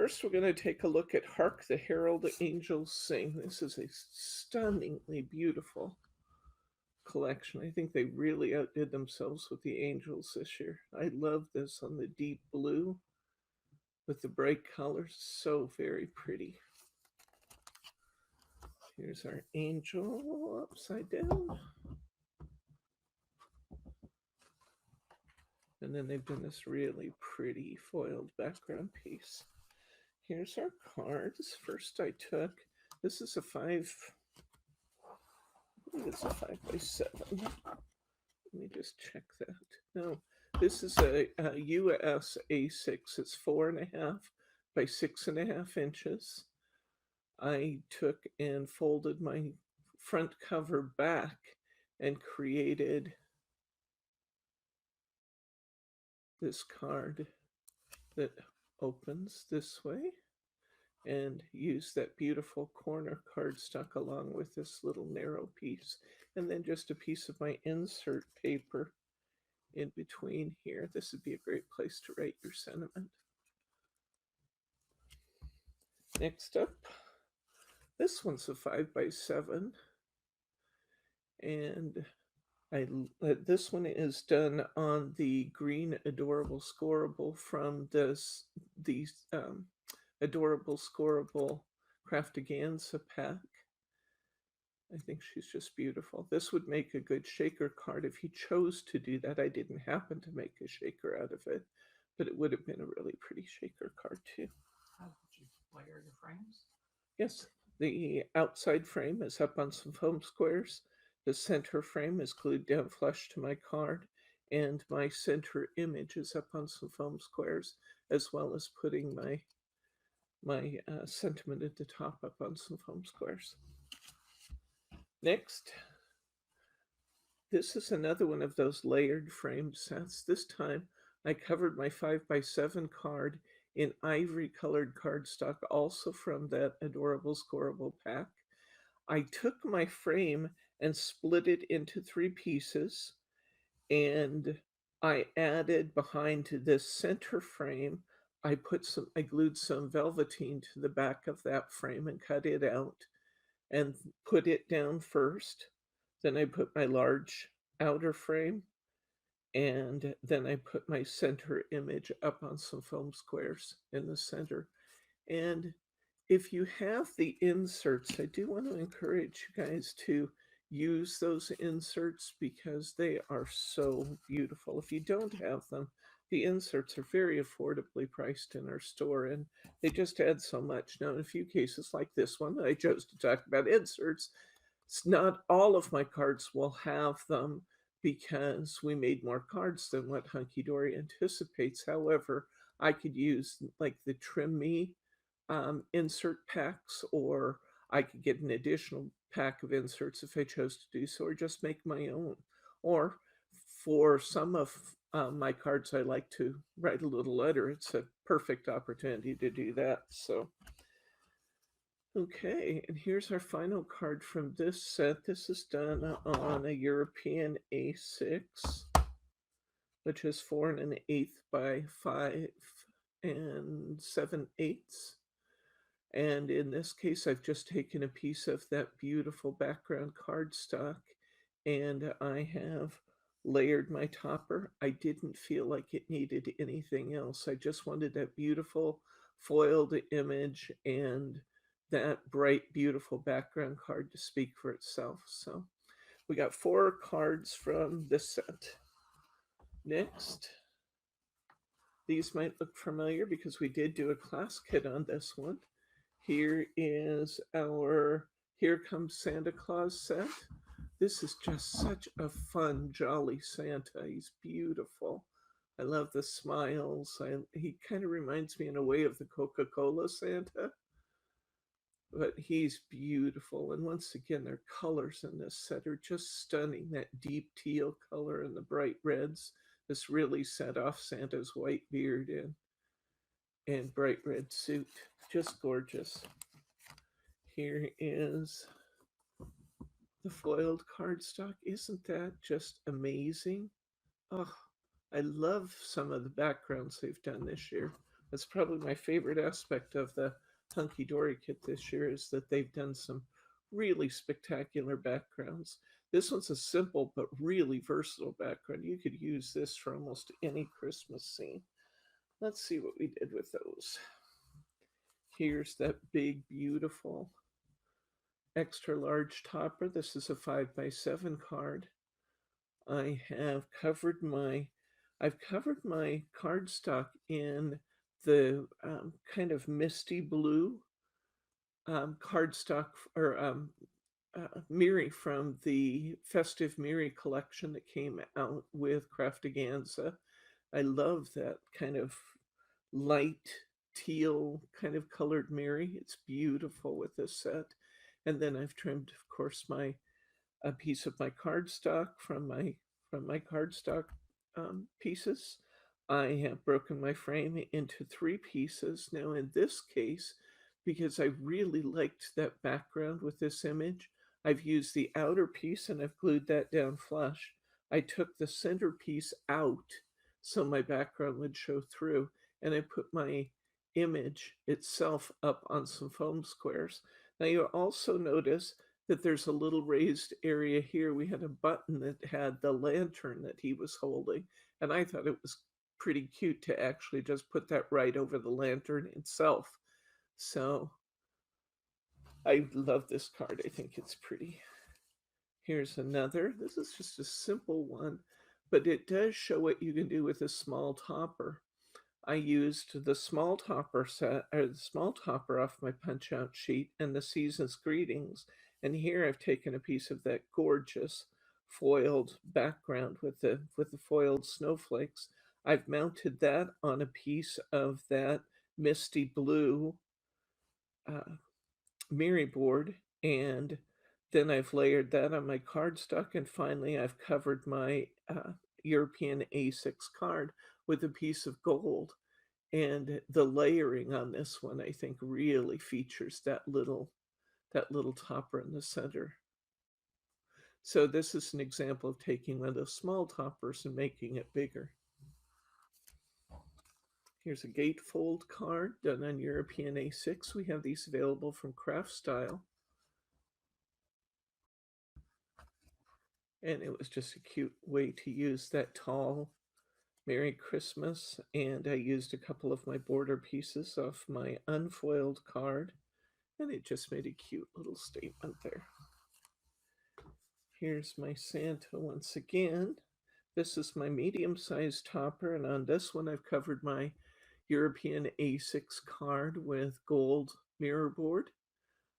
first, we're going to take a look at Hark, the Herald Angels Sing. This is a stunningly beautiful collection. I think they really outdid themselves with the angels this year. I love this on the deep blue with the bright colors. So very pretty. Here's our angel upside down. And then they've done this really pretty foiled background piece. Here's our cards. First I took, this is a 5, I think it's a 5x7. Let me just check that. No, this is a US A6. It's 4.5 by 6.5 inches. I took and folded my front cover back and created this card that opens this way, and use that beautiful corner cardstock along with this little narrow piece, and then just a piece of my insert paper in between here. This would be a great place to write your sentiment. Next up, this one's a 5x7, and this one is done on the green adorable scoreable from these adorable scoreable Craftaganza pack. I think she's just beautiful. This would make a good shaker card if you chose to do that. I didn't happen to make a shaker out of it, but it would have been a really pretty shaker card too. How did you layer the frames? Yes, the outside frame is up on some foam squares. The center frame is glued down flush to my card, and my center image is up on some foam squares, as well as putting my sentiment at the top up on some foam squares. Next, this is another one of those layered frame sets. This time I covered my 5x7 card in ivory colored cardstock, also from that adorable scoreable pack. I took my frame and split it into 3 pieces, and I added behind this center frame, I glued some velveteen to the back of that frame and cut it out and put it down first. Then I put my large outer frame, and then I put my center image up on some foam squares in the center. And if you have the inserts, I do want to encourage you guys to use those inserts because they are so beautiful. If you don't have them, the inserts are very affordably priced in our store, and they just add so much. Now, in a few cases like this one that I chose to talk about inserts, not all of my cards will have them because we made more cards than what Hunkydory anticipates. However, I could use like the Trim Me insert packs, or I could get an additional pack of inserts if I chose to do so, or just make my own. Or for some of my cards, I like to write a little letter. It's a perfect opportunity to do that. So, okay, and here's our final card from this set. This is done on a European A6, which is 4 1/8 by 5 7/8. And in this case, I've just taken a piece of that beautiful background cardstock, and I have layered my topper. I didn't feel like it needed anything else. I just wanted that beautiful foiled image and that bright, beautiful background card to speak for itself. So we got 4 cards from this set. Next, these might look familiar because we did do a class kit on this one. Here is our Here Comes Santa Claus set. This is just such a fun, jolly Santa. He's beautiful. I love the smiles. He kind of reminds me in a way of the Coca-Cola Santa, but he's beautiful. And once again, their colors in this set are just stunning. That deep teal color and the bright reds. This really set off Santa's white beard and bright red suit. Just gorgeous. Here is the foiled cardstock. Isn't that just amazing? Oh, I love some of the backgrounds they've done this year. That's probably my favorite aspect of the Hunkydory kit this year is that they've done some really spectacular backgrounds. This one's a simple but really versatile background. You could use this for almost any Christmas scene. Let's see what we did with those. Here's that big, beautiful, extra large topper. This is a 5x7 card. I have covered my I've covered my cardstock in the kind of misty blue cardstock or Miri from the Festive Miri collection that came out with Craftaganza. I love that kind of light teal kind of colored Miri. It's beautiful with this set. And then I've trimmed, of course, my a piece of my cardstock from my cardstock pieces. I have broken my frame into three pieces. Now, in this case, because I really liked that background with this image, I've used the outer piece and I've glued that down flush. I took the center piece out so my background would show through, and I put my image itself up on some foam squares. Now, you'll also notice that there's a little raised area here. We had a button that had the lantern that he was holding, and I thought it was pretty cute to actually just put that right over the lantern itself. So I love this card. I think it's pretty. Here's another. This is just a simple one, but it does show what you can do with a small topper. I used the small topper set or the small topper off my punch out sheet and the season's greetings. And here I've taken a piece of that gorgeous foiled background with the foiled snowflakes. I've mounted that on a piece of that misty blue uh, Miri board, and then I've layered that on my cardstock, and finally I've covered my European A6 card with a piece of gold. And the layering on this one, I think, really features that little topper in the center. So this is an example of taking one of those small toppers and making it bigger. Here's a gatefold card done on European A6. We have these available from Craft Style. And it was just a cute way to use that tall Merry Christmas. And I used a couple of my border pieces off my unfoiled card, and it just made a cute little statement there. Here's my Santa once again. This is my medium-sized topper, and on this one I've covered my European A6 card with gold mirror board.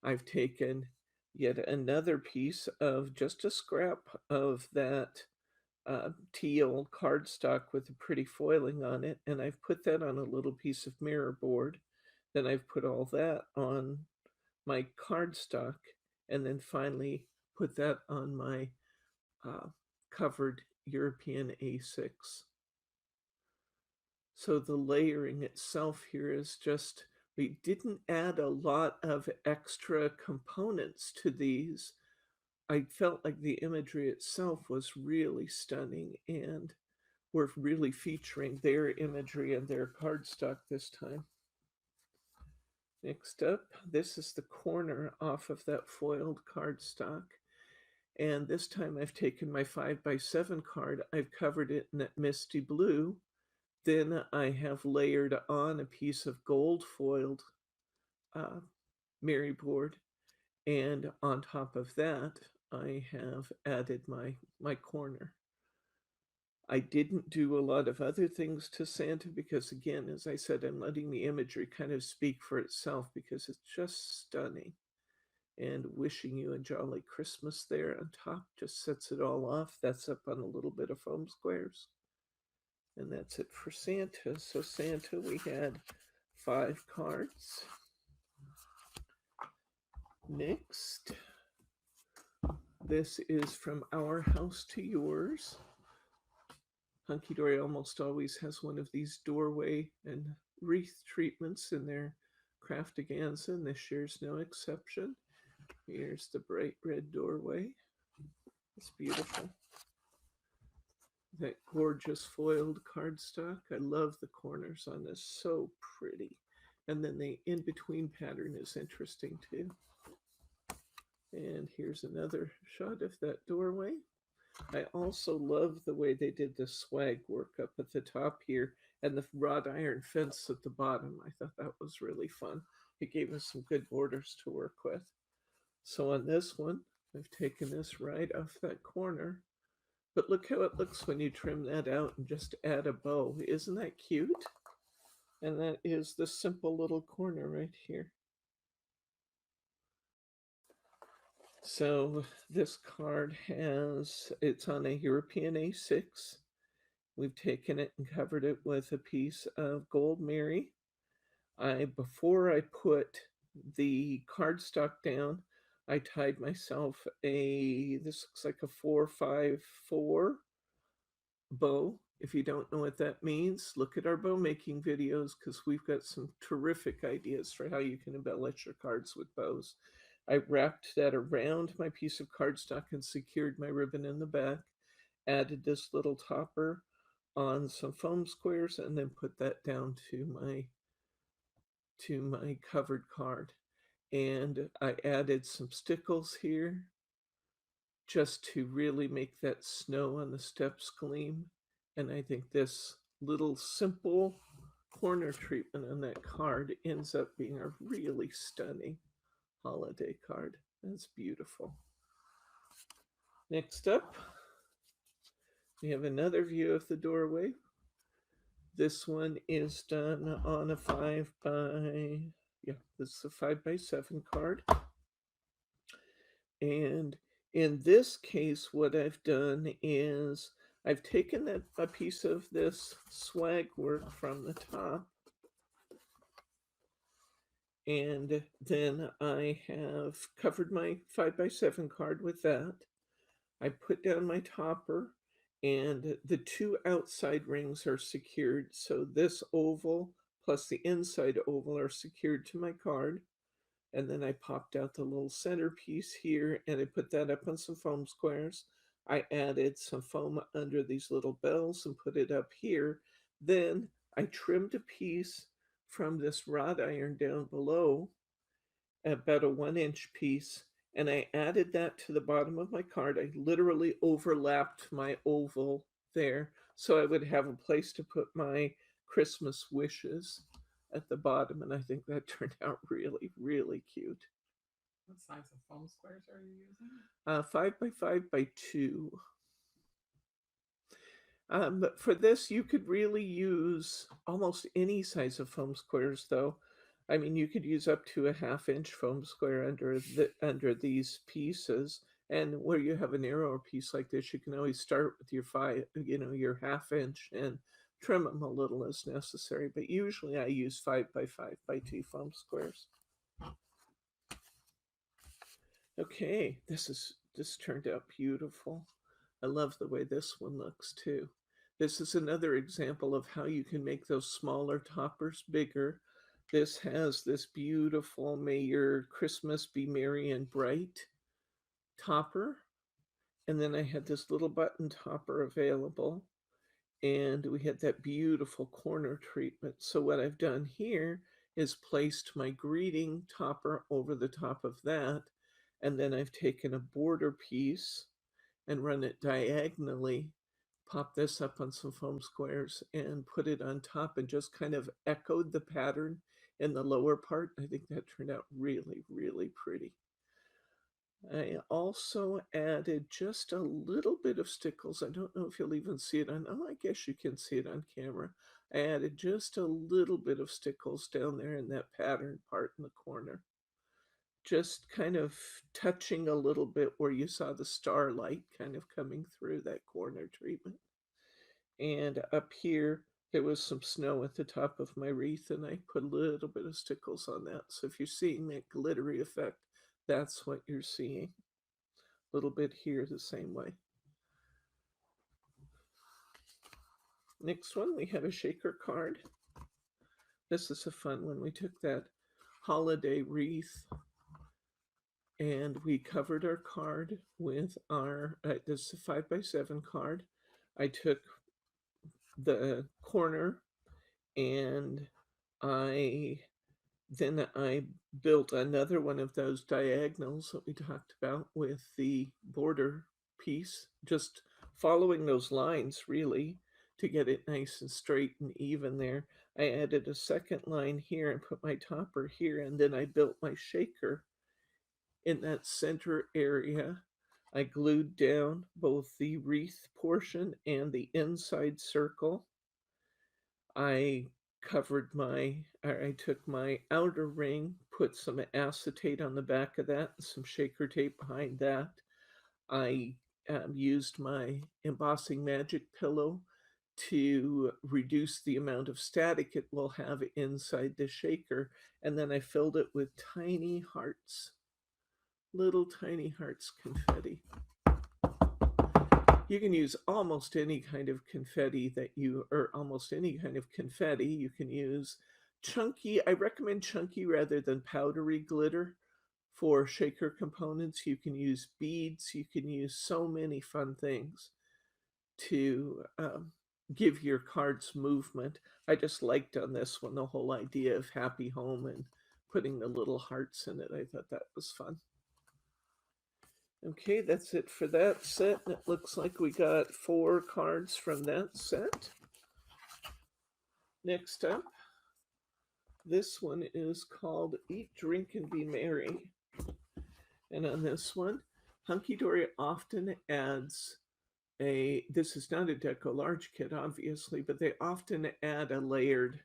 I've taken yet another piece of just a scrap of that teal cardstock with a pretty foiling on it, and I've put that on a little piece of mirror board. Then I've put all that on my cardstock, and then finally put that on my covered European A6. So the layering itself here is just, we didn't add a lot of extra components to these. I felt like the imagery itself was really stunning, and we're really featuring their imagery and their cardstock this time. Next up, this is the corner off of that foiled cardstock. And this time I've taken my 5x7 card, I've covered it in that misty blue. Then I have layered on a piece of gold foiled Mary board, and on top of that, I have added my corner. I didn't do a lot of other things to Santa because, again, as I said, I'm letting the imagery kind of speak for itself because it's just stunning. And wishing you a jolly Christmas there on top just sets it all off. That's up on a little bit of foam squares. And that's it for Santa. So Santa, we had 5 cards. Next, this is From Our House to Yours. Hunkydory almost always has one of these doorway and wreath treatments in their Craftaganza, and this year's no exception. Here's the bright red doorway. It's beautiful. that gorgeous foiled cardstock. I love the corners on this, so pretty. And then the in-between pattern is interesting too. And here's another shot of that doorway. I also love the way they did the swag work up at the top here and the wrought iron fence at the bottom. I thought that was really fun. It gave us some good borders to work with. So on this one, I've taken this right off that corner. But look how it looks when you trim that out and just add a bow. Isn't that cute? And that is the simple little corner right here. So this card it's on a European A6. We've taken it and covered it with a piece of gold Mary. Before I put the cardstock down, I tied myself this looks like a 4-5-4 bow. If you don't know what that means, look at our bow making videos because we've got some terrific ideas for how you can embellish your cards with bows. I wrapped that around my piece of cardstock and secured my ribbon in the back, added this little topper on some foam squares, and then put that down to my covered card. And I added some stickles here just to really make that snow on the steps gleam. And I think this little simple corner treatment on that card ends up being a really stunning holiday card. That's beautiful. Next up, we have another view of the doorway. This one is done on a 5x7 card. And in this case, what I've done is I've taken a piece of this swag work from the top, and then I have covered my 5x7 card with that. I put down my topper, and the two outside rings are secured. So this oval plus the inside oval are secured to my card. And then I popped out the little centerpiece here and I put that up on some foam squares. I added some foam under these little bells and put it up here. Then I trimmed a piece from this wrought iron down below, about a 1-inch piece, and I added that to the bottom of my card. I literally overlapped my oval there so I would have a place to put my Christmas wishes at the bottom, and I think that turned out really, really cute. What size of foam squares are you using? 5x5x2. But for this, you could really use almost any size of foam squares, though. I mean, you could use up to a 1/2-inch foam square under these pieces. And where you have a narrower piece like this, you can always start with your your 1/2 inch and trim them a little as necessary. But usually I use 5x5x2 foam squares. Okay, this turned out beautiful. I love the way this one looks too. This is another example of how you can make those smaller toppers bigger. This has this beautiful "May Your Christmas Be Merry and Bright" topper. And then I had this little button topper available. And we had that beautiful corner treatment. So what I've done here is placed my greeting topper over the top of that. And then I've taken a border piece and run it diagonally, pop this up on some foam squares and put it on top and just kind of echoed the pattern in the lower part. I think that turned out really, really pretty. I also added just a little bit of stickles. I don't know if you'll even see it I guess you can see it on camera. I added just a little bit of stickles down there in that pattern part in the corner. Just kind of touching a little bit where you saw the starlight kind of coming through that corner treatment. And up here, there was some snow at the top of my wreath, and I put a little bit of stickles on that. So if you're seeing that glittery effect, that's what you're seeing. A little bit here the same way. Next one, we have a shaker card. This is a fun one. We took that holiday wreath and we covered our card with this is a 5x7 card. I took the corner and I then I built another one of those diagonals that we talked about with the border piece, just following those lines really to get it nice and straight and even there. I added a second line here and put my topper here, and then I built my shaker in that center area. I glued down both the wreath portion and the inside circle. I I took my outer ring, put some acetate on the back of that, and some shaker tape behind that. I used my embossing magic pillow to reduce the amount of static it will have inside the shaker. And then I filled it with tiny hearts, little tiny hearts confetti. You can use almost any kind of confetti or almost any kind of confetti. You can use chunky, I recommend chunky rather than powdery glitter for shaker components. You can use beads, you can use so many fun things to give your cards movement. I just liked on this one the whole idea of happy home and putting the little hearts in it. I thought that was fun. Okay, that's it for that set. And it looks like we got 4 cards from that set. Next up, this one is called Eat, Drink, and Be Merry. And on this one, Hunkydory often adds this is not a Deco Large kit, obviously, but they often add a layered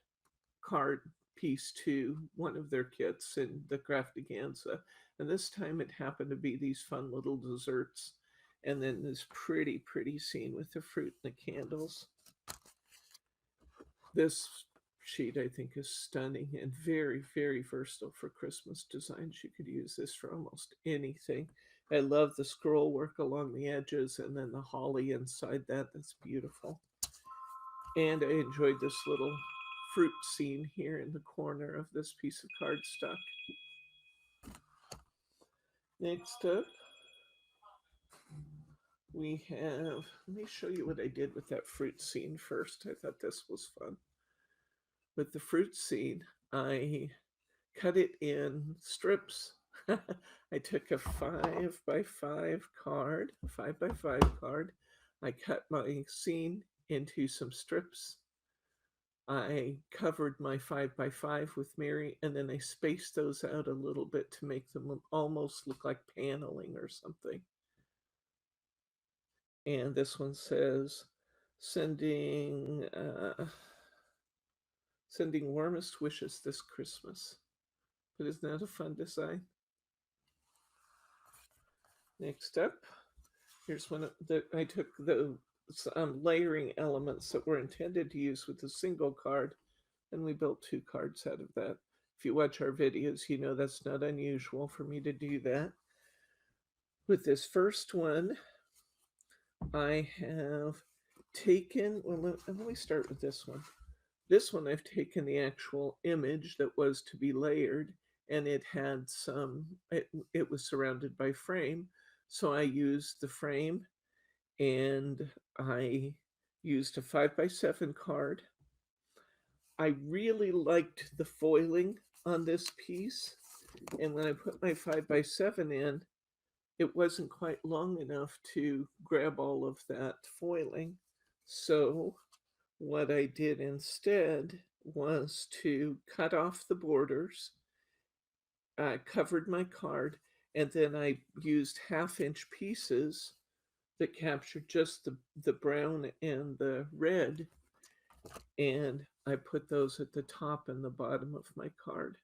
card piece to one of their kits in the Craftaganza. And this time it happened to be these fun little desserts. And then this pretty, pretty scene with the fruit and the candles. This sheet I think is stunning and very, very versatile for Christmas designs. You could use this for almost anything. I love the scroll work along the edges and then the holly inside that. That's beautiful. And I enjoyed this little fruit scene here in the corner of this piece of cardstock. Next up, we have, let me show you what I did with that fruit scene first. I thought this was fun. With the fruit scene, I cut it in strips. I took a 5x5 card, a 5x5 card. I cut my scene into some strips. I covered my 5x5 with Mary, and then I spaced those out a little bit to make them almost look like paneling or something. And this one says, sending warmest wishes this Christmas. But isn't that a fun design? Next up, here's one that I took the layering elements that were intended to use with a single card, and we built 2 cards out of that. If you watch our videos, you know that's not unusual for me to do that. With this first one, I have taken, well, let me start with this one. This one I've taken the actual image that was to be layered, and it had it was surrounded by frame. So I used the frame and I used a 5x7 card. I really liked the foiling on this piece. And when I put my 5x7 in, it wasn't quite long enough to grab all of that foiling. So what I did instead was to cut off the borders. I covered my card, and then I used 1/2-inch pieces that captured just the brown and the red, and I put those at the top and the bottom of my card.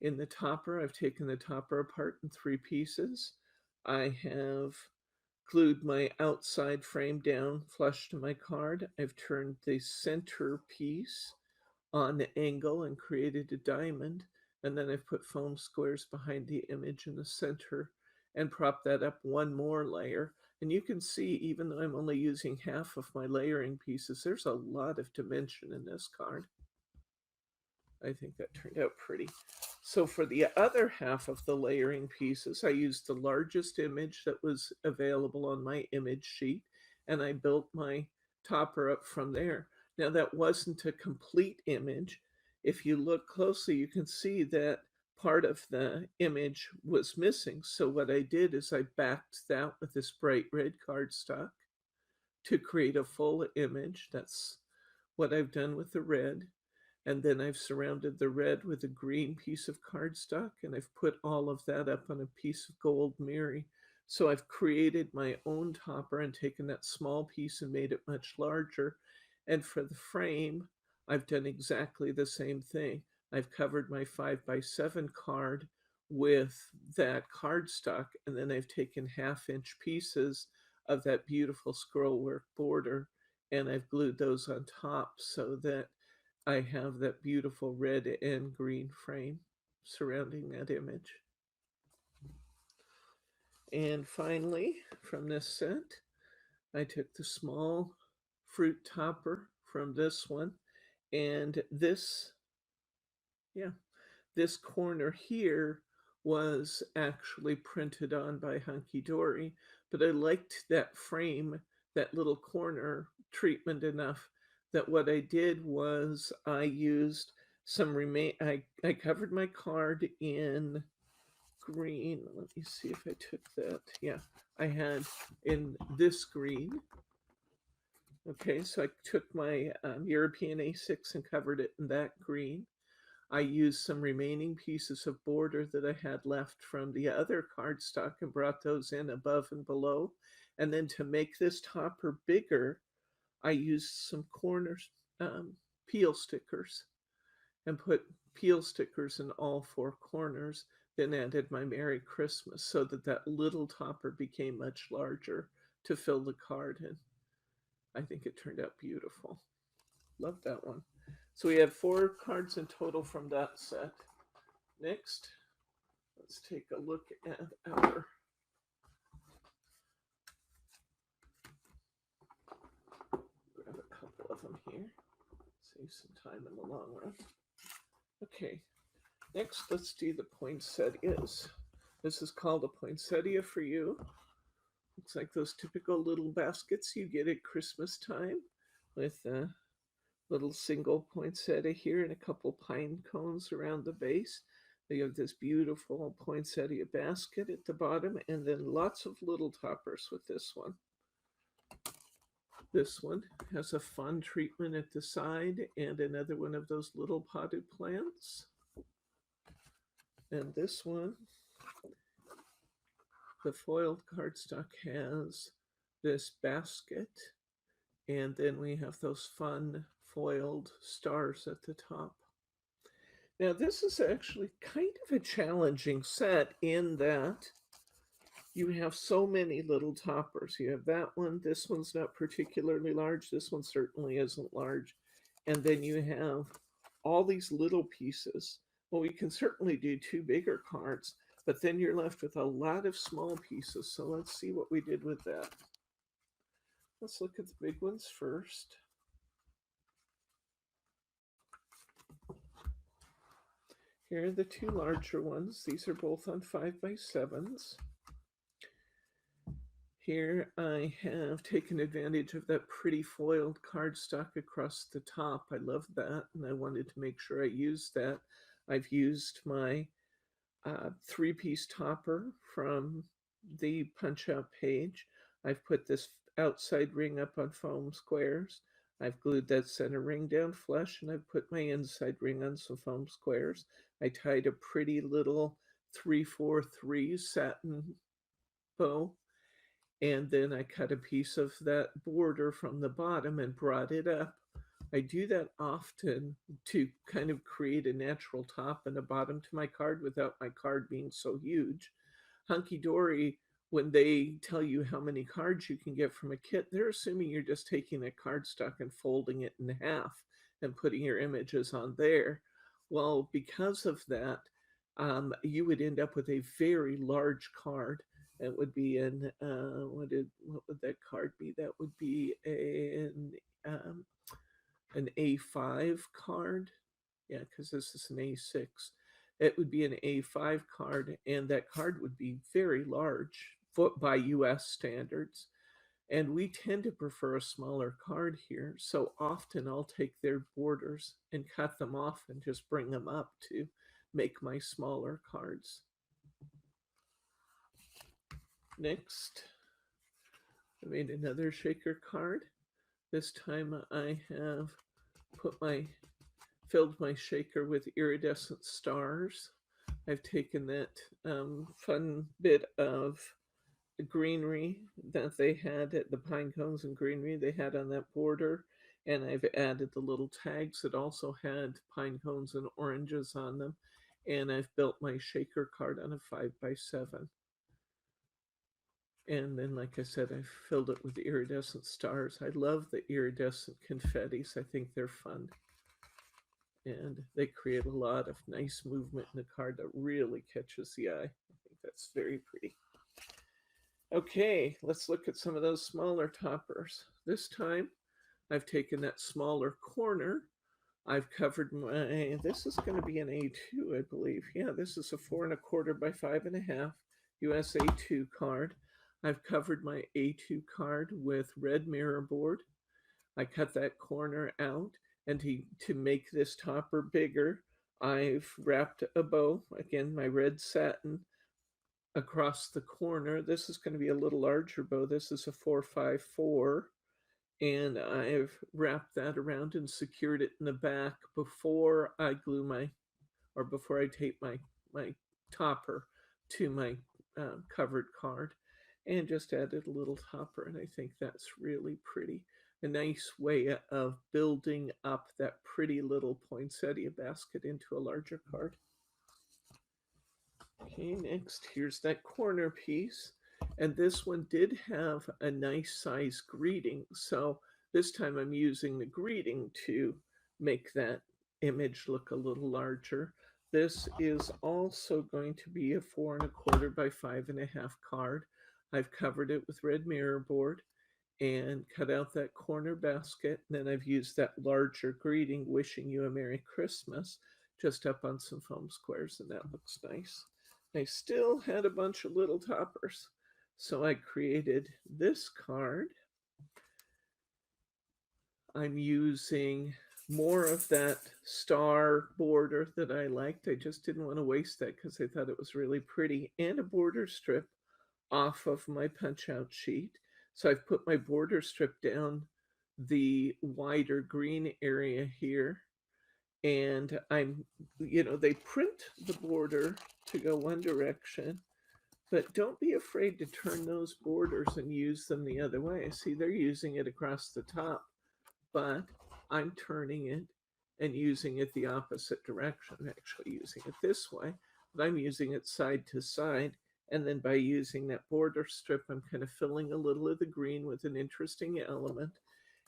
In the topper, I've taken the topper apart in 3 pieces. I have glued my outside frame down flush to my card. I've turned the center piece on the angle and created a diamond. And then I've put foam squares behind the image in the center and propped that up 1 more layer. And you can see, even though I'm only using half of my layering pieces, there's a lot of dimension in this card. I think that turned out pretty. So for the other half of the layering pieces, I used the largest image that was available on my image sheet, and I built my topper up from there. Now, that wasn't a complete image. If you look closely, you can see that part of the image was missing. So what I did is I backed that with this bright red cardstock to create a full image. That's what I've done with the red. And then I've surrounded the red with a green piece of cardstock, and I've put all of that up on a piece of gold Mary. So I've created my own topper and taken that small piece and made it much larger. And for the frame, I've done exactly the same thing. I've covered my 5x7 card with that cardstock, and then I've taken half-inch pieces of that beautiful scrollwork border, and I've glued those on top so that I have that beautiful red and green frame surrounding that image. And finally, from this set, I took the small fruit topper from this one, and yeah, this corner here was actually printed on by Hunkydory, but I liked that frame, that little corner treatment enough that what I did was I used I covered my card in green. Let me see if I took that. Yeah, I had in this green. Okay, so I took my European A6 and covered it in that green. I used some remaining pieces of border that I had left from the other cardstock and brought those in above and below. And then to make this topper bigger, I used some corners, peel stickers, and put peel stickers in all four corners, then added my Merry Christmas so that that little topper became much larger to fill the card in. I think it turned out beautiful. Love that one. So we have 4 cards in total from that set. Next, let's take a look at our grab a couple of them here. Save some time in the long run. Okay, next let's do the poinsettias. This is called a poinsettia for you. Looks like those typical little baskets you get at Christmas time with a little single poinsettia here and a couple pine cones around the base. They have this beautiful poinsettia basket at the bottom, and then lots of little toppers with this one. This one has a fun treatment at the side and another one of those little potted plants. And this one, the foiled cardstock has this basket, and then we have those fun foiled stars at the top. Now, this is actually kind of a challenging set in that you have so many little toppers. You have that one, this one's not particularly large, this one certainly isn't large. And then you have all these little pieces. Well, we can certainly do 2 bigger cards, but then you're left with a lot of small pieces. So let's see what we did with that. Let's look at the big ones first. Here are the 2 larger ones. These are both on 5x7s. Here I have taken advantage of that pretty foiled cardstock across the top. I love that, and I wanted to make sure I used that. I've used my 3-piece topper from the punch-out page. I've put this outside ring up on foam squares. I've glued that center ring down flush, and I've put my inside ring on some foam squares. I tied a pretty little 3-4-3 satin bow, and then I cut a piece of that border from the bottom and brought it up. I do that often to kind of create a natural top and a bottom to my card without my card being so huge. Hunkydory, when they tell you how many cards you can get from a kit, they're assuming you're just taking a cardstock and folding it in half and putting your images on there. Well, because of that, you would end up with a very large card. It would be what would that card be? That would be an A5 card. Yeah, because this is an A6. It would be an A5 card, and that card would be very large by US standards. And we tend to prefer a smaller card here, so often I'll take their borders and cut them off and just bring them up to make my smaller cards. Next, I made another shaker card. This time I have filled my shaker with iridescent stars. I've taken that fun bit of greenery that they had at the pine cones and greenery they had on that border, and I've added the little tags that also had pine cones and oranges on them, and I've built my shaker card on a 5x7. And then, like I said, I filled it with iridescent stars. I love the iridescent confettis. I think they're fun. And they create a lot of nice movement in the card that really catches the eye. I think that's very pretty. Okay, let's look at some of those smaller toppers. This time, I've taken that smaller corner. I've covered this is going to be an A2, I believe. Yeah, this is a 4 1/4 by 5 1/2 US A2 card. I've covered my A2 card with red mirror board. I cut that corner out, and to make this topper bigger, I've wrapped a bow, again, my red satin, across the corner. This is going to be a little larger bow. This is a 4x4, and I've wrapped that around and secured it in the back before I before I tape my topper to my covered card, and just added a little topper, and I think that's really pretty. A nice way of building up that pretty little poinsettia basket into a larger card. Okay, next, here's that corner piece. And this one did have a nice size greeting. So this time I'm using the greeting to make that image look a little larger. This is also going to be a 4 1/4 by 5 1/2 card. I've covered it with red mirror board and cut out that corner basket. And then I've used that larger greeting, wishing you a Merry Christmas, just up on some foam squares, and that looks nice. I still had a bunch of little toppers, so I created this card. I'm using more of that star border that I liked. I just didn't want to waste that because I thought it was really pretty, and a border strip off of my punch out sheet. So I've put my border strip down the wider green area here, and they print the border to go one direction, but don't be afraid to turn those borders and use them the other way. See, they're using it across the top, but I'm turning it and using it the opposite direction. I'm actually using it this way, but I'm using it side to side. And then by using that border strip, I'm kind of filling a little of the green with an interesting element.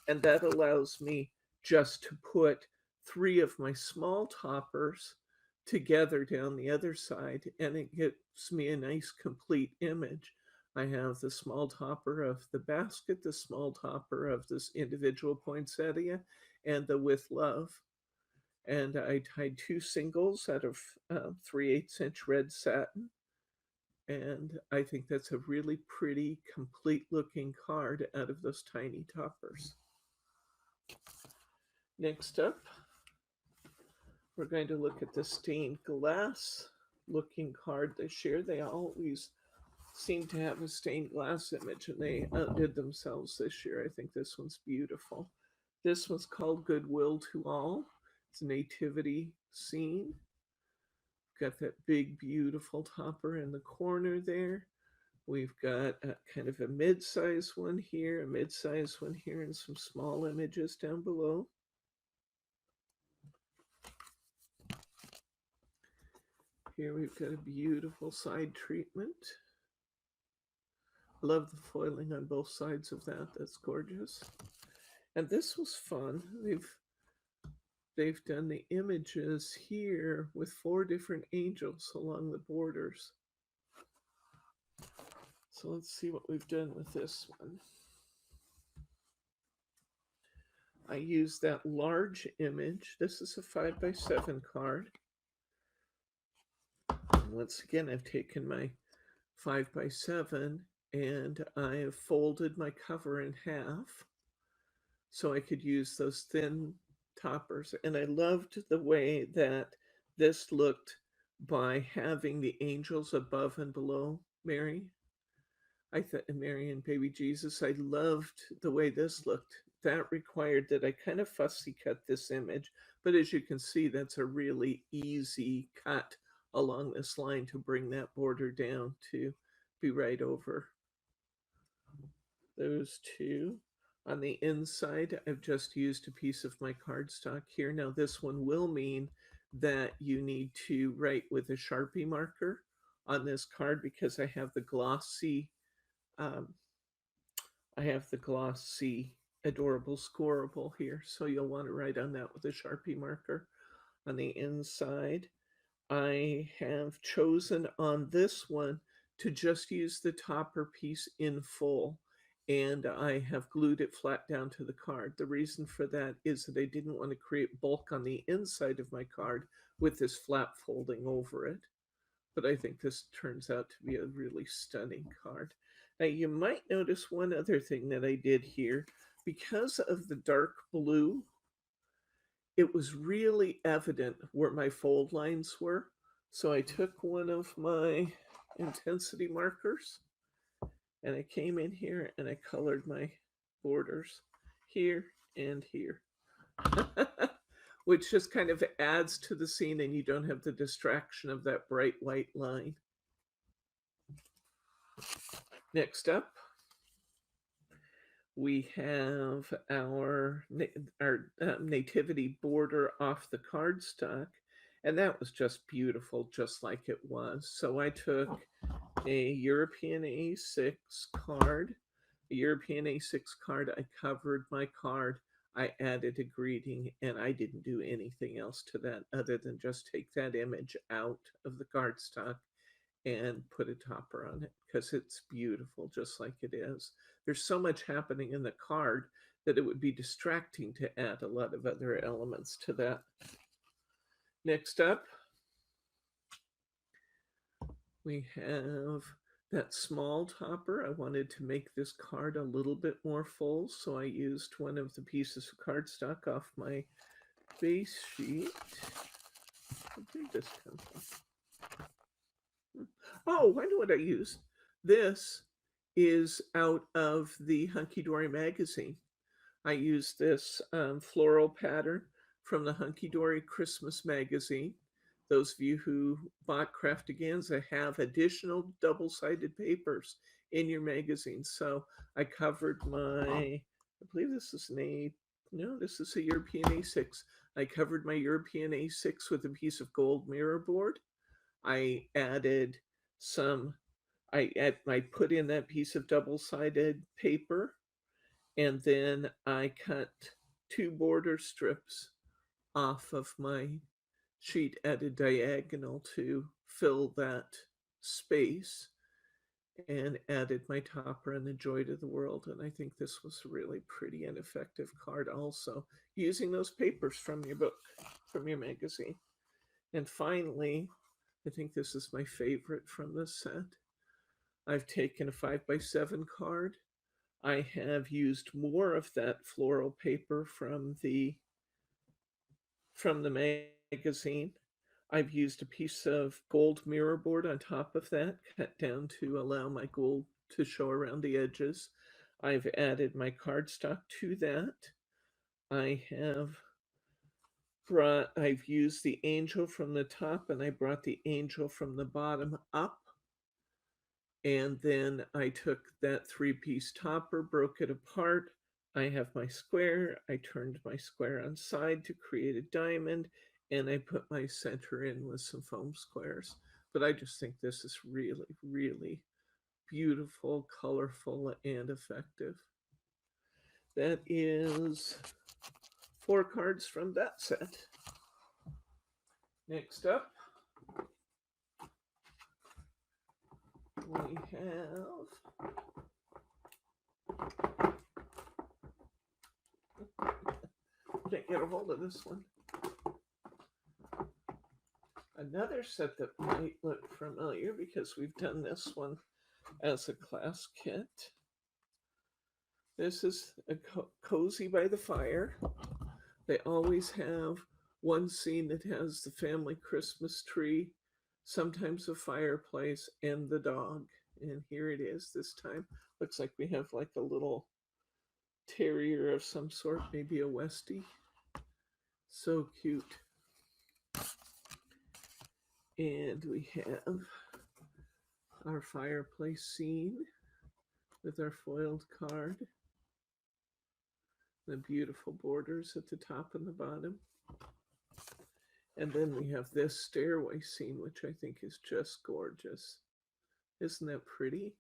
And that allows me just to put 3 of my small toppers together down the other side, and it gives me a nice complete image. I have the small topper of the basket, the small topper of this individual poinsettia, and the With Love. And I tied 2 singles out of 3/8 inch red satin. And I think that's a really pretty, complete looking card out of those tiny toppers. Next up, we're going to look at the stained glass looking card this year. They always seem to have a stained glass image, and they outdid themselves this year. I think this one's beautiful. This one's called Goodwill to All. It's a nativity scene. Got that big, beautiful topper in the corner there. We've got kind of a mid-size one here, a mid-size one here, and some small images down below. Here we've got a beautiful side treatment. I love the foiling on both sides of that. That's gorgeous. And this was fun. They've done the images here with 4 different angels along the borders. So let's see what we've done with this one. I used that large image. This is a 5x7 card. And once again, I've taken my 5x7 and I have folded my cover in half so I could use those thin toppers. And I loved the way that this looked by having the angels above and below Mary. I thought Mary and baby Jesus, I loved the way this looked. That required that I kind of fussy cut this image, but as you can see, that's a really easy cut along this line to bring that border down to be right over those two. On the inside, I've just used a piece of my cardstock here. Now this one will mean that you need to write with a Sharpie marker on this card because um, I have the glossy adorable scoreable here. So you'll want to write on that with a Sharpie marker. On the inside, I have chosen on this one to just use the topper piece in full, and I have glued it flat down to the card. The reason for that is that I didn't want to create bulk on the inside of my card with this flap folding over it. But I think this turns out to be a really stunning card. Now you might notice one other thing that I did here. Because of the dark blue, it was really evident where my fold lines were. So I took one of my intensity markers and I came in here and I colored my borders here and here, which just kind of adds to the scene and you don't have the distraction of that bright white line. Next up, we have our Nativity border off the cardstock, and that was just beautiful, just like it was. So I took a European A6 card. A European A6 card, I covered my card, I added a greeting, and I didn't do anything else to that other than just take that image out of the cardstock and put a topper on it because it's beautiful just like it is. There's so much happening in the card that it would be distracting to add a lot of other elements to that. Next up, we have that small topper. I wanted to make this card a little bit more full, so I used one of the pieces of cardstock off my base sheet. Where did this come from? Oh, I know what I use. This is out of the Hunkydory magazine. I use this floral pattern from the Hunkydory Christmas magazine. Those of you who bought Craftaganza have additional double-sided papers in your magazine. So I covered I believe this is this is a European A6. I covered my European A6 with a piece of gold mirror board. I added I put in that piece of double-sided paper, and then I cut 2 border strips off of my sheet at a diagonal to fill that space, and added my topper and the joy to the world. And I think this was a really pretty and effective card also, using those papers from your book, from your magazine. And finally, I think this is my favorite from this set. I've taken a 5x7 card. I have used more of that floral paper from the magazine. I've used a piece of gold mirror board on top of that, cut down to allow my gold to show around the edges. I've added my cardstock to that. I've used the angel from the top, and I brought the angel from the bottom up. And then I took that 3-piece topper, broke it apart. I have my square. I turned my square on side to create a diamond, and I put my center in with some foam squares. But I just think this is really, really beautiful, colorful, and effective. That is 4 cards from that set. Next up, we have can't get a hold of this one. Another set that might look familiar because we've done this one as a class kit. This is a cozy by the fire. They always have one scene that has the family Christmas tree, sometimes a fireplace, and the dog. And here it is this time. Looks like we have like a little terrier of some sort, maybe a Westie. So cute. And we have our fireplace scene with our foiled card, the beautiful borders at the top and the bottom. And then we have this stairway scene, which I think is just gorgeous. Isn't that pretty?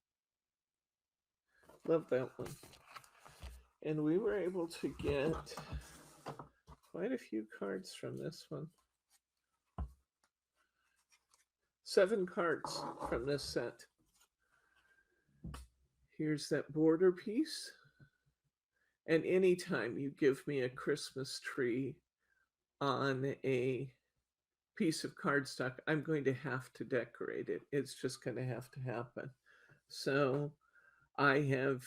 Love that one. And we were able to get quite a few cards from this one. 7 cards from this set. Here's that border piece. And anytime you give me a Christmas tree on a piece of cardstock, I'm going to have to decorate it. It's just going to have to happen. So I have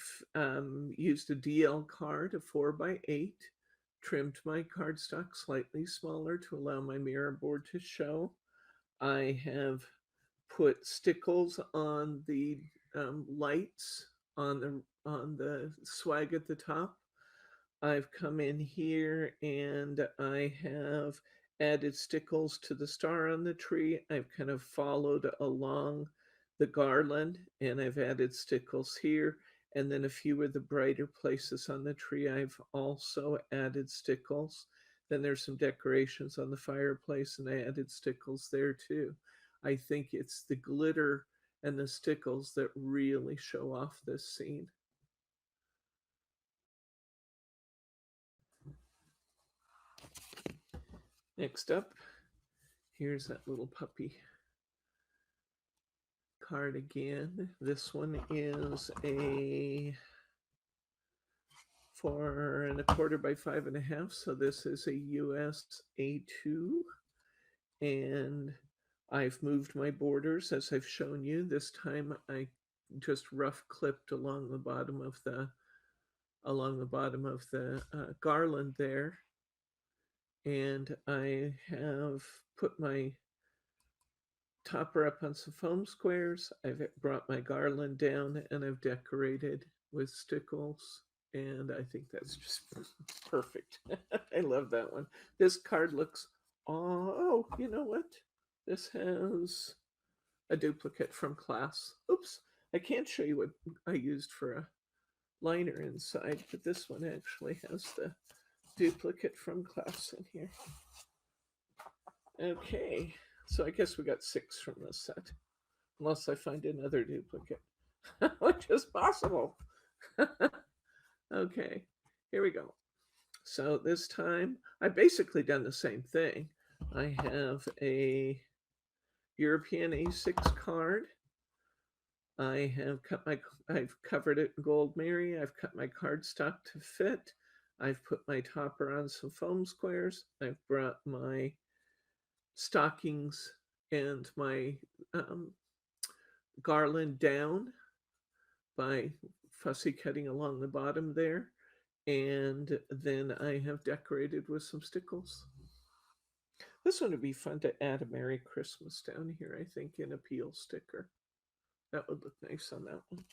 used a DL card, a 4x8, trimmed my cardstock slightly smaller to allow my mirror board to show. I have put stickles on the lights on the swag at the top. I've come in here and I have added stickles to the star on the tree. I've kind of followed along the garland and I've added stickles here. And then a few of the brighter places on the tree, I've also added stickles. Then there's some decorations on the fireplace and I added stickles there too. I think it's the glitter and the stickles that really show off this scene. Next up, here's that little puppy card again. This one is a 4 1/4 by 5 1/2. So this is a US A2. And I've moved my borders as I've shown you. This time I just rough clipped along the bottom of the garland there. And I have put my topper up on some foam squares. I've brought my garland down and I've decorated with stickles. And I think that's just perfect. I love that one. This card looks, oh, you know what? This has a duplicate from Claus. Oops, I can't show you what I used for a liner inside, but this one actually has the duplicate from Claus in here. Okay, so I guess we got 6 from this set, unless I find another duplicate, which is possible. Okay, here we go. So this time, I've basically done the same thing. I have a European A6 card. I've covered it in Gold Mary. I've cut my cardstock to fit. I've put my topper on some foam squares. I've brought my stockings and my garland down by fussy cutting along the bottom there. And then I have decorated with some stickles. This one would be fun to add a Merry Christmas down here, I think, in a peel sticker. That would look nice on that one.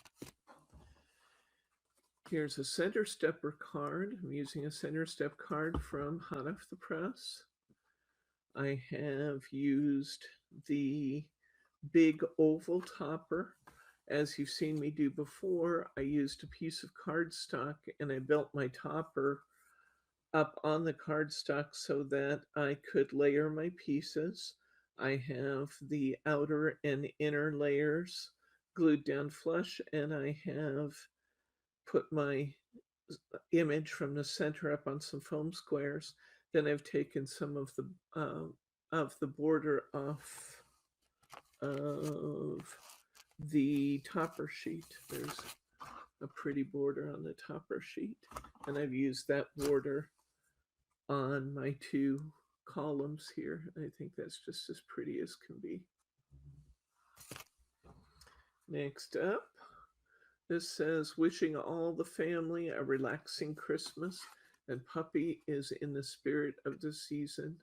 Here's a center stepper card. I'm using a center step card from Hot Off the Press. I have used the big oval topper. As you've seen me do before, I used a piece of cardstock and I built my topper up on the cardstock so that I could layer my pieces. I have the outer and inner layers glued down flush, and I have put my image from the center up on some foam squares. Then I've taken some of the border off of the topper sheet. There's a pretty border on the topper sheet, and I've used that border on my 2 columns here. I think that's just as pretty as can be. Next up, This says, wishing all the family a relaxing Christmas, and Puppy is in the spirit of the season.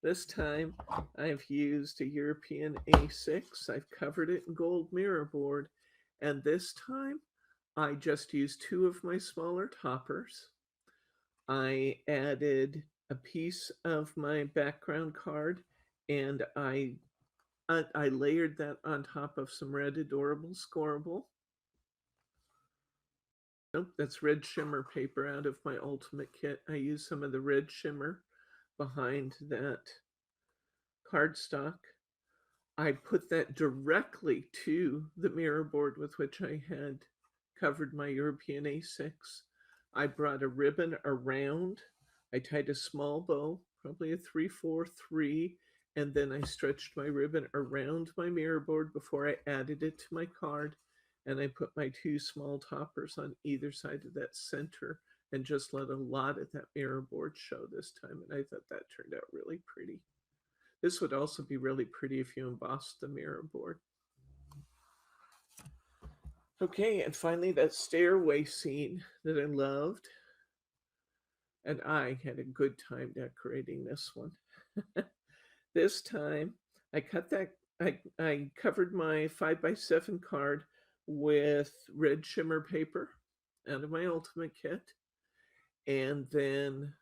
This time I've used a European A6. I've covered it in gold mirror board. And this time I just used two of my smaller toppers. I added a piece of my background card and I layered that on top of some red adorable scoreable. Nope, that's red shimmer paper out of my ultimate kit. I used some of the red shimmer behind that cardstock. I put that directly to the mirror board with which I had covered my European A6. I brought a ribbon around. I tied a small bow, probably a 3-4-3, and then I stretched my ribbon around my mirror board before I added it to my card. And I put my two small toppers on either side of that center and just let a lot of that mirror board show this time. And I thought that turned out really pretty. This would also be really pretty if you embossed the mirror board. Okay, and finally that stairway scene that I loved. And I had a good time decorating this one. This time I covered my 5x7 card with red shimmer paper out of my ultimate kit. And then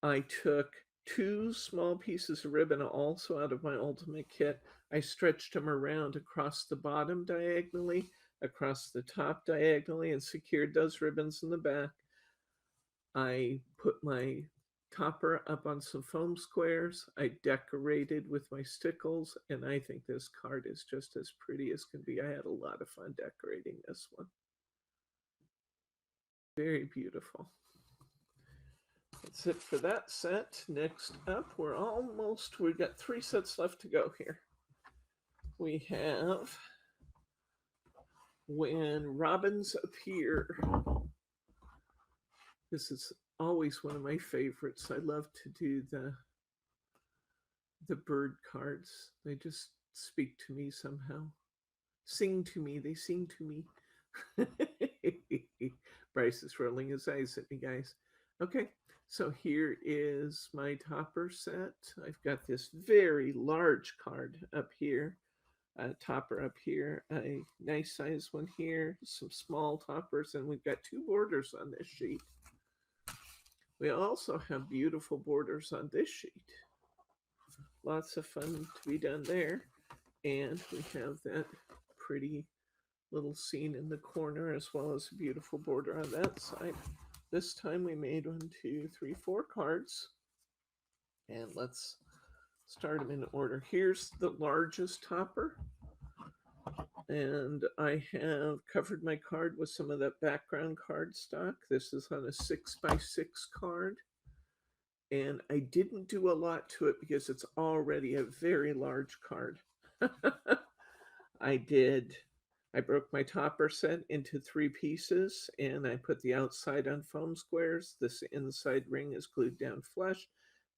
I took two small pieces of ribbon also out of my ultimate kit. I stretched them around across the bottom diagonally, across the top diagonally, and secured those ribbons in the back. I put my topper up on some foam squares. I decorated with my stickles, and I think this card is just as pretty as can be. I had a lot of fun decorating this one. Very beautiful. That's it for that set. Next up, we've got 3 sets left to go here. We have When Robins Appear. This is always one of my favorites. I love to do the bird cards. They just speak to me somehow. Sing to me, they sing to me. Bryce is rolling his eyes at me, guys. Okay, so here is my topper set. I've got this very large card up here, a topper up here, a nice size one here, some small toppers, and we've got 2 borders on this sheet. We also have beautiful borders on this sheet. Lots of fun to be done there. And we have that pretty little scene in the corner as well as a beautiful border on that side. This time we made 1, 2, 3, 4 cards. And let's start them in order. Here's the largest topper. And I have covered my card with some of that background cardstock. This is on a 6x6 card. And I didn't do a lot to it because it's already a very large card. I broke my topper set into 3 pieces, and I put the outside on foam squares. This inside ring is glued down flush.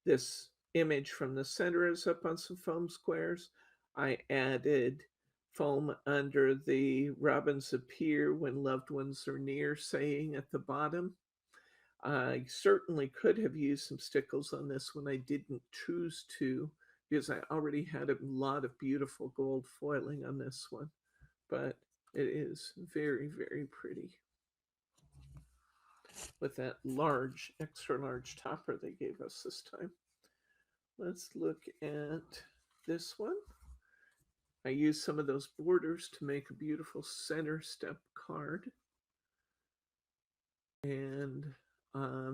This image from the center is up on some foam squares. I added foam under the Robins Appear When Loved Ones Are Near saying at the bottom. I certainly could have used some stickles on this one. I didn't choose to because I already had a lot of beautiful gold foiling on this one. But it is very, very pretty with that large, extra large topper they gave us this time. Let's look at this one. I used some of those borders to make a beautiful center step card. And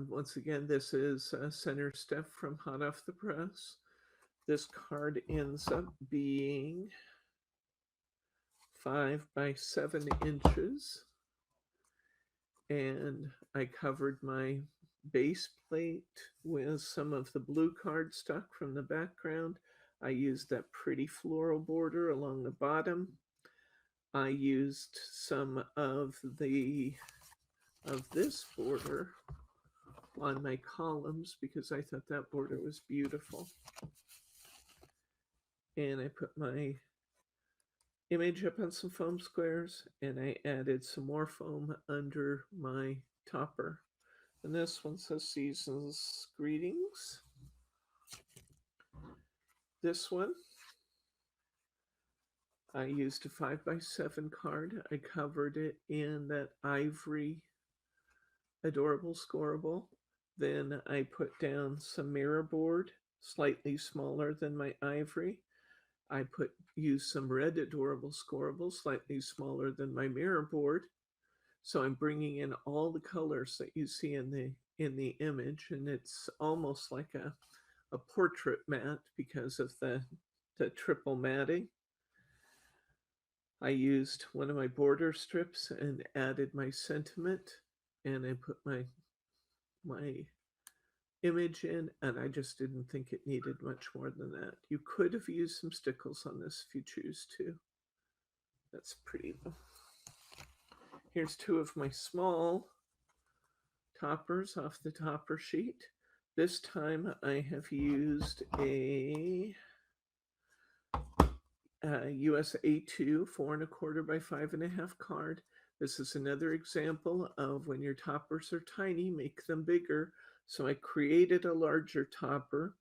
once again, this is a center step from hot off the press. This card ends up being 5 by 7 inches. And I covered my base plate with some of the blue cardstock from the background. I used that pretty floral border along the bottom. I used some of this border on my columns because I thought that border was beautiful. And I put my image up on some foam squares, and I added some more foam under my topper. And this one says Season's Greetings. This one, I used a 5x7 card. I covered it in that ivory adorable scoreable. Then I put down some mirror board, slightly smaller than my ivory. I used some red adorable scoreable, slightly smaller than my mirror board. So I'm bringing in all the colors that you see in the image, and it's almost like a portrait mat because of the triple matting. I used one of my border strips and added my sentiment, and I put my image in, and I just didn't think it needed much more than that. You could have used some stickles on this if you choose to. That's pretty though. Here's two of my small toppers off the topper sheet. This time I have used a US A2 4¼ by 5½ card. This is another example of when your toppers are tiny, make them bigger. So I created a larger topper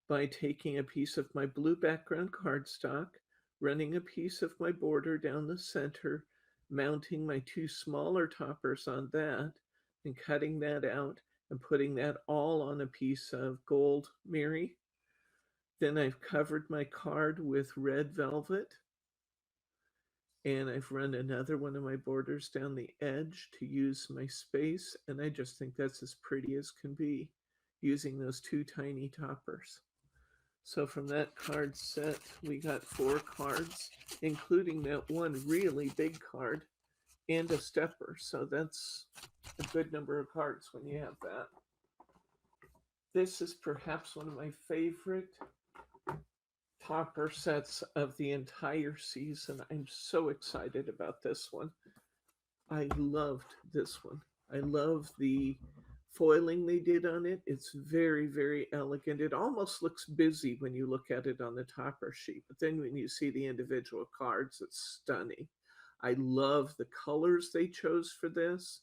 by taking a piece of my blue background cardstock, running a piece of my border down the center, mounting my two smaller toppers on that, and cutting that out and putting that all on a piece of gold Mary. Then I've covered my card with red velvet, and I've run another one of my borders down the edge to use my space, and I just think that's as pretty as can be using those two tiny toppers. So from that card set, we got 4 cards, including that one really big card and a stepper. So that's a good number of cards when you have that. This is perhaps one of my favorite topper sets of the entire season. I'm so excited about this one. I loved this one. I love the foiling they did on it. It's very, very elegant. It almost looks busy when you look at it on the topper sheet, but then when you see the individual cards, it's stunning. I love the colors they chose for this,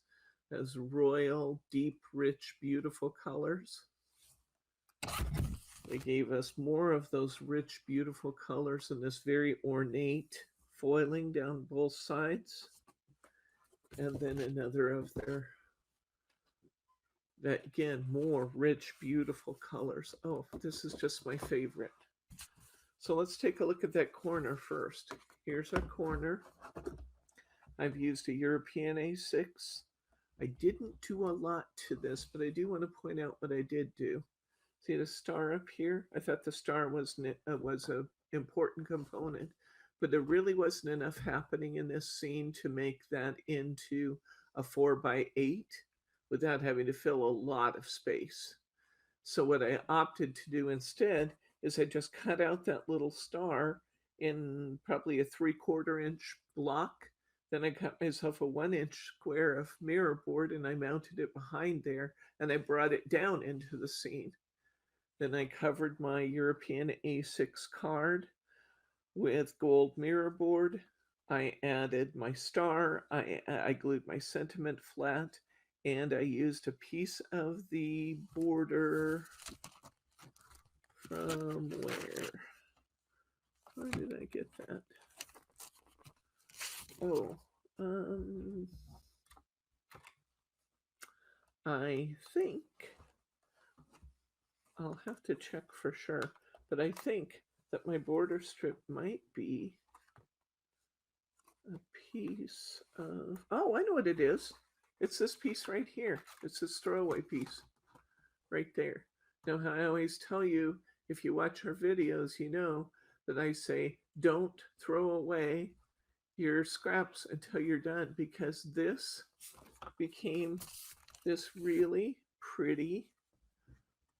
as royal, deep, rich, beautiful colors. They gave us more of those rich, beautiful colors in this very ornate foiling down both sides. And then another of their, that again, more rich, beautiful colors. Oh, this is just my favorite. So let's take a look at that corner first. Here's our corner. I've used a European A6. I didn't do a lot to this, but I do want to point out what I did do. See the star up here? I thought the star was an important component, but there really wasn't enough happening in this scene to make that into a 4x8 without having to fill a lot of space. So what I opted to do instead is I just cut out that little star in probably a 3/4 inch block. Then I cut myself a 1-inch square of mirror board and I mounted it behind there, and I brought it down into the scene. Then I covered my European A6 card with gold mirror board. I added my star. I glued my sentiment flat, and I used a piece of the border from where? Where did I get that? Oh, I think I'll have to check for sure, but I think that my border strip might be a piece of, oh, I know what it is. It's this piece right here. It's this throwaway piece right there. Now, I always tell you, if you watch our videos, you know that I say, don't throw away your scraps until you're done, because this became this really pretty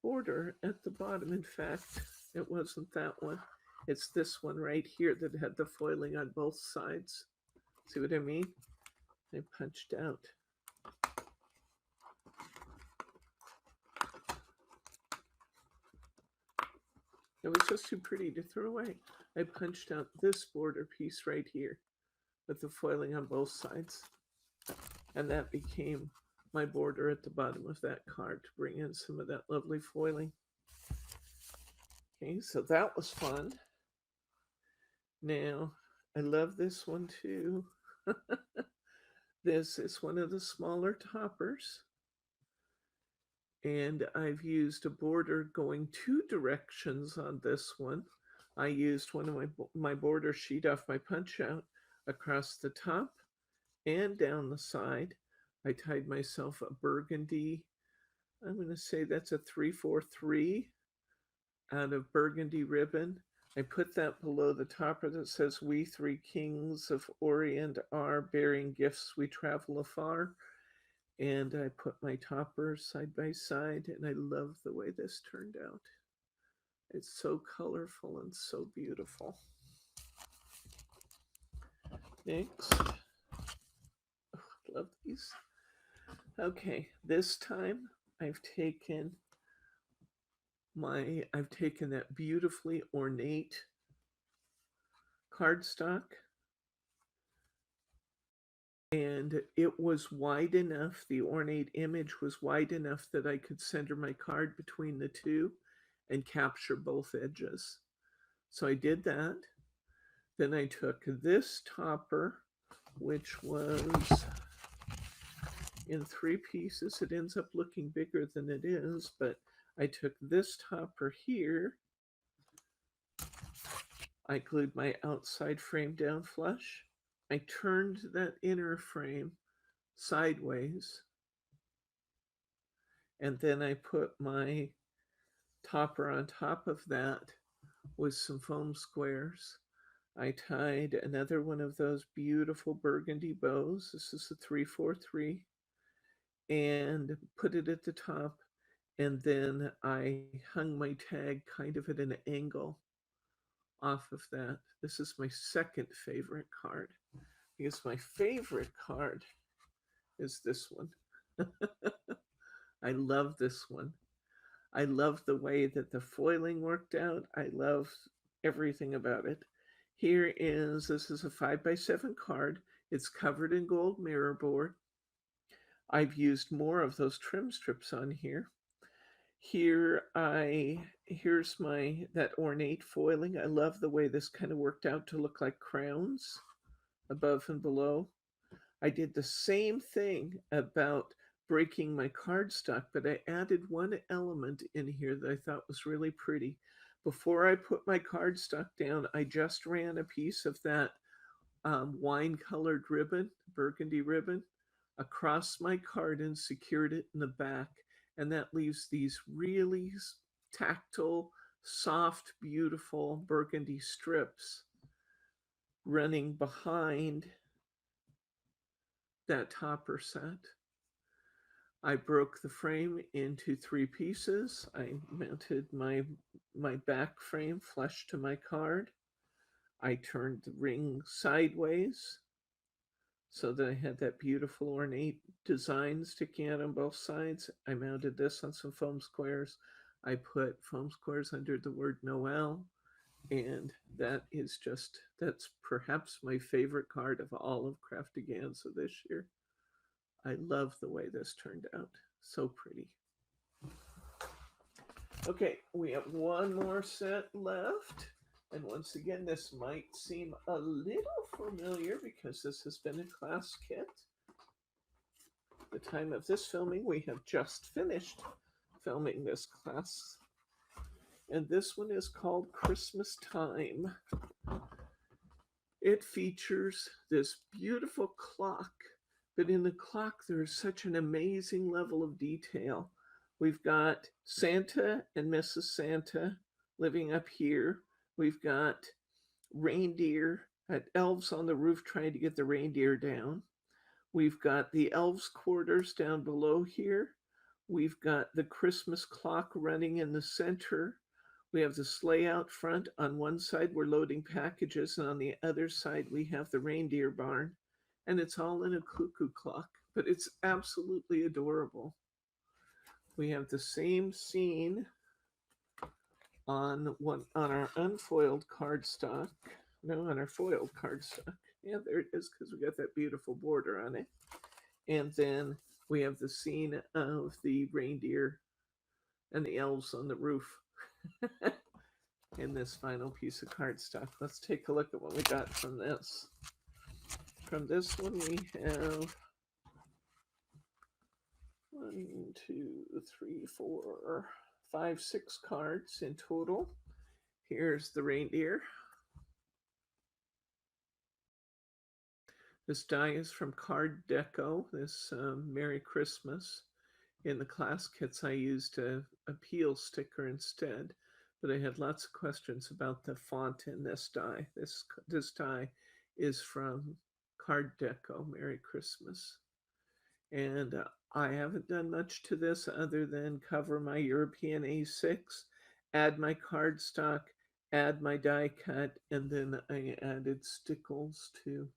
border at the bottom. In fact, it wasn't that one. It's this one right here that had the foiling on both sides. See what I mean? I punched out. It was just too pretty to throw away. I punched out this border piece right here with the foiling on both sides. And that became my border at the bottom of that card to bring in some of that lovely foiling. Okay, so that was fun. Now, I love this one too. This is one of the smaller toppers. And I've used a border going two directions on this one. I used one of my border sheet off my punch out across the top and down the side. I tied myself a burgundy, I'm going to say that's a 343 out of burgundy ribbon. I put that below the topper that says, "We three kings of Orient are bearing gifts we travel afar." And I put my toppers side by side, and I love the way this turned out. It's so colorful and so beautiful. Next. Oh, I love these. Okay, this time I've taken that beautifully ornate cardstock, and it was wide enough, the ornate image was wide enough that I could center my card between the two and capture both edges. So I did that. Then I took this topper, which was in three pieces. It ends up looking bigger than it is, but I took this topper here. I glued my outside frame down flush. I turned that inner frame sideways, and then I put my topper on top of that with some foam squares. I tied another one of those beautiful burgundy bows. This is a 343, and put it at the top. And then I hung my tag kind of at an angle off of that. This is my second favorite card, because my favorite card is this one. I love this one. I love the way that the foiling worked out. I love everything about it. This is a 5x7 card. It's covered in gold mirror board. I've used more of those trim strips on here. Here's that ornate foiling. I love the way this kind of worked out to look like crowns above and below. I did the same thing about breaking my cardstock, but I added one element in here that I thought was really pretty. Before I put my cardstock down, I just ran a piece of that wine-colored ribbon, burgundy ribbon, across my card and secured it in the back. And that leaves these really tactile, soft, beautiful burgundy strips running behind that topper set. I broke the frame into three pieces. I mounted my back frame flush to my card. I turned the ring sideways so that I had that beautiful ornate design sticking out on both sides. I mounted this on some foam squares. I put foam squares under the word Noel, and that's perhaps my favorite card of all of Craftiganza this year. I love the way this turned out. So pretty. Okay, we have one more set left. And once again, this might seem a little familiar because this has been a class kit. At the time of this filming, we have just finished filming this class. And this one is called Christmas Time. It features this beautiful clock, but in the clock there's such an amazing level of detail. We've got Santa and Mrs. Santa living up here. We've got reindeer, elves on the roof trying to get the reindeer down. We've got the elves' quarters down below here. We've got the Christmas clock running in the center. We have the sleigh out front. On one side, we're loading packages, and on the other side, we have the reindeer barn. And it's all in a cuckoo clock, but it's absolutely adorable. We have the same scene on our unfoiled cardstock. No, on our foiled cardstock. Yeah, there it is, because we got that beautiful border on it. And then we have the scene of the reindeer and the elves on the roof in this final piece of cardstock. Let's take a look at what we got from this. From this one, we have 1, 2, 3, 4, 5, 6 cards in total. Here's the reindeer. This die is from Card Deco, this Merry Christmas. In the class kits, I used a peel sticker instead, but I had lots of questions about the font in this die. This die is from Card Deco, Merry Christmas. And I haven't done much to this other than cover my European A6, add my cardstock, add my die cut, and then I added stickles to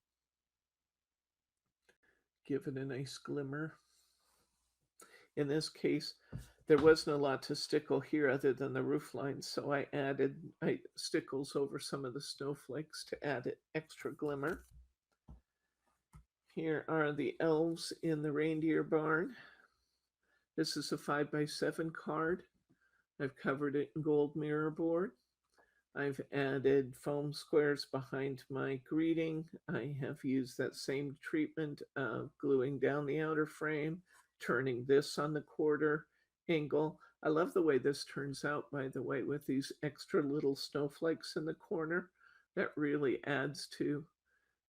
give it a nice glimmer. In this case, there wasn't a lot to stickle here other than the roof lines, so I added stickles over some of the snowflakes to add extra glimmer. Here are the elves in the reindeer barn. This is a 5x7 card. I've covered it in gold mirror board. I've added foam squares behind my greeting. I have used that same treatment of gluing down the outer frame, turning this on the quarter angle. I love the way this turns out, by the way, with these extra little snowflakes in the corner. That really adds to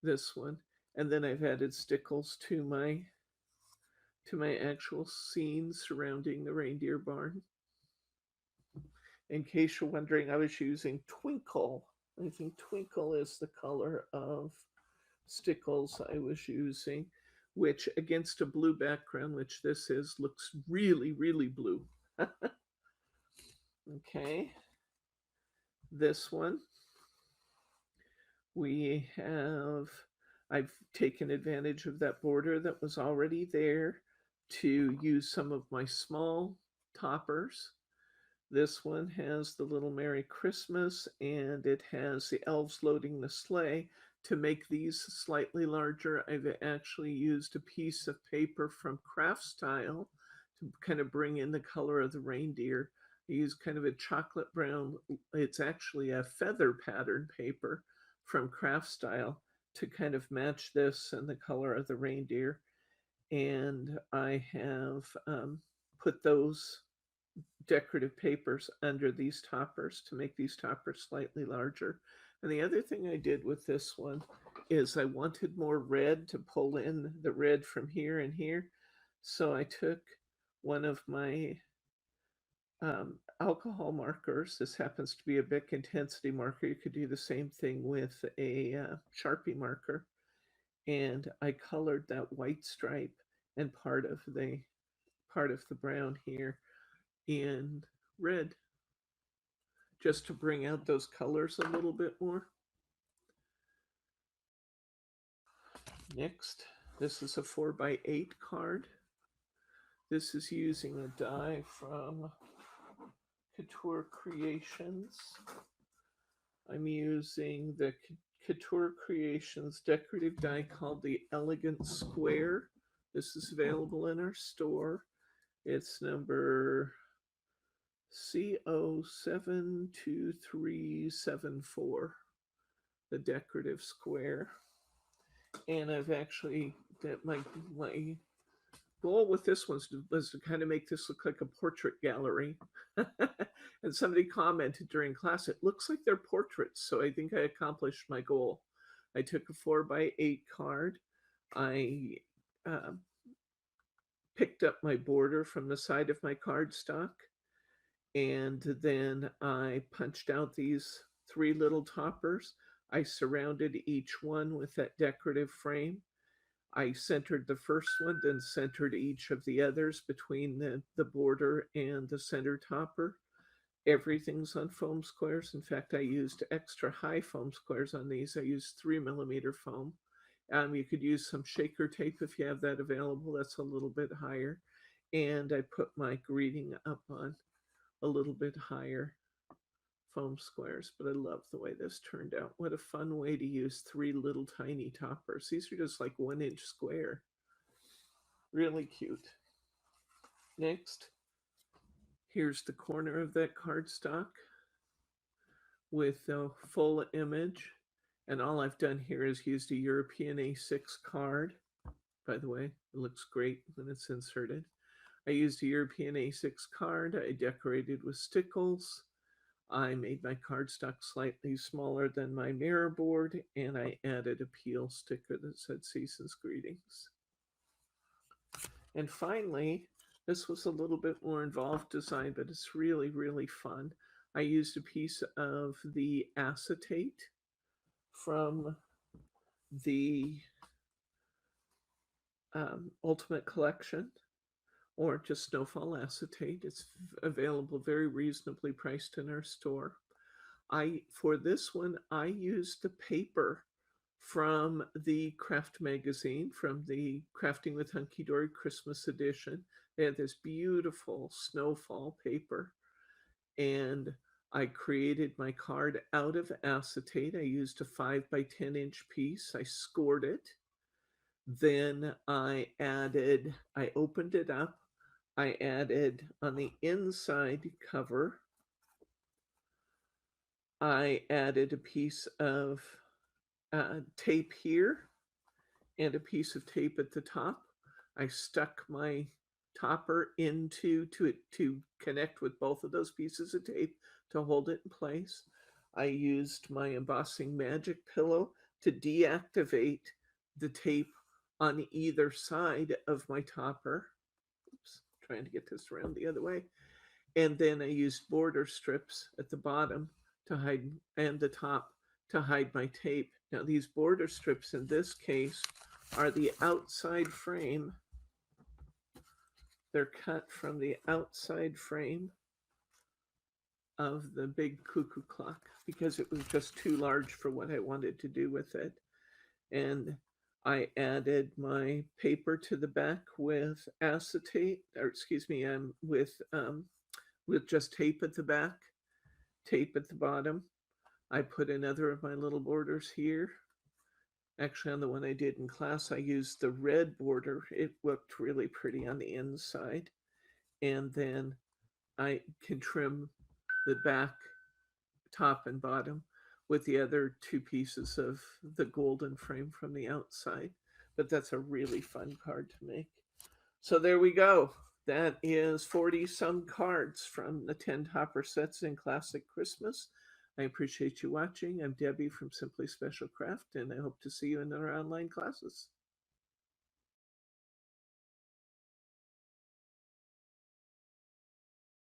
this one. And then I've added stickles to my actual scene surrounding the reindeer barn. In case you're wondering, I was using Twinkle. I think Twinkle is the color of stickles I was using, which against a blue background, which this is, looks really, really blue. Okay. This one, I've taken advantage of that border that was already there to use some of my small toppers. This one has the little Merry Christmas, and it has the elves loading the sleigh. To make these slightly larger, I've actually used a piece of paper from Craft Style to kind of bring in the color of the reindeer. I used kind of a chocolate brown, it's actually a feather pattern paper from Craft Style to kind of match this and the color of the reindeer. And I have put those decorative papers under these toppers to make these toppers slightly larger. And the other thing I did with this one is I wanted more red to pull in the red from here and here. So I took one of my alcohol markers. This happens to be a Bic intensity marker. You could do the same thing with a Sharpie marker. And I colored that white stripe and part of the brown here in red, just to bring out those colors a little bit more. Next, this is a 4x8 card. This is using a die from Couture Creations. I'm using the Couture Creations decorative die called the Elegant Square. This is available in our store. It's number CO72374, the decorative square. And I've actually, my goal with this one was to kind of make this look like a portrait gallery. And somebody commented during class, it looks like they're portraits. So I think I accomplished my goal. I took a 4x8 card. I picked up my border from the side of my cardstock. And then I punched out these 3 little toppers. I surrounded each one with that decorative frame. I centered the first one, then centered each of the others between the border and the center topper. Everything's on foam squares. In fact, I used extra high foam squares on these. I used 3mm foam. You could use some shaker tape if you have that available. That's a little bit higher. And I put my greeting up on a little bit higher foam squares, but I love the way this turned out. What a fun way to use 3 little tiny toppers. These are just like 1-inch square. Really cute. Next, here's the corner of that cardstock with the full image. And all I've done here is used a European A6 card. By the way, it looks great when it's inserted. I used a European A6 card. I decorated with stickles. I made my cardstock slightly smaller than my mirror board, and I added a peel sticker that said Season's Greetings. And finally, this was a little bit more involved design, but it's really, really fun. I used a piece of the acetate from the Ultimate Collection, or just Snowfall acetate. It's available very reasonably priced in our store. For this one, I used the paper from the craft magazine, from the Crafting with Hunkydory Christmas edition. They had this beautiful snowfall paper, and I created my card out of acetate. I used a 5 by 10-inch piece. I scored it. Then I opened it up. I added on the inside cover, I added a piece of tape here and a piece of tape at the top. I stuck my topper into it to connect with both of those pieces of tape to hold it in place. I used my embossing magic pillow to deactivate the tape on either side of my topper. Oops, trying to get this around the other way. And then I used border strips at the bottom to hide, and the top to hide my tape. Now these border strips in this case are the outside frame. They're cut from the outside frame of the big cuckoo clock because it was just too large for what I wanted to do with it. And I added my paper to the back with acetate, or excuse me, with just tape at the back, tape at the bottom. I put another of my little borders here. Actually, on the one I did in class, I used the red border. It looked really pretty on the inside. And then I can trim the back, top, and bottom with the other 2 pieces of the golden frame from the outside. But that's a really fun card to make. So there we go. That is 40 some cards from the 10 topper sets in Classic Christmas. I appreciate you watching. I'm Debbie from Simply Special Craft, and I hope to see you in our online classes.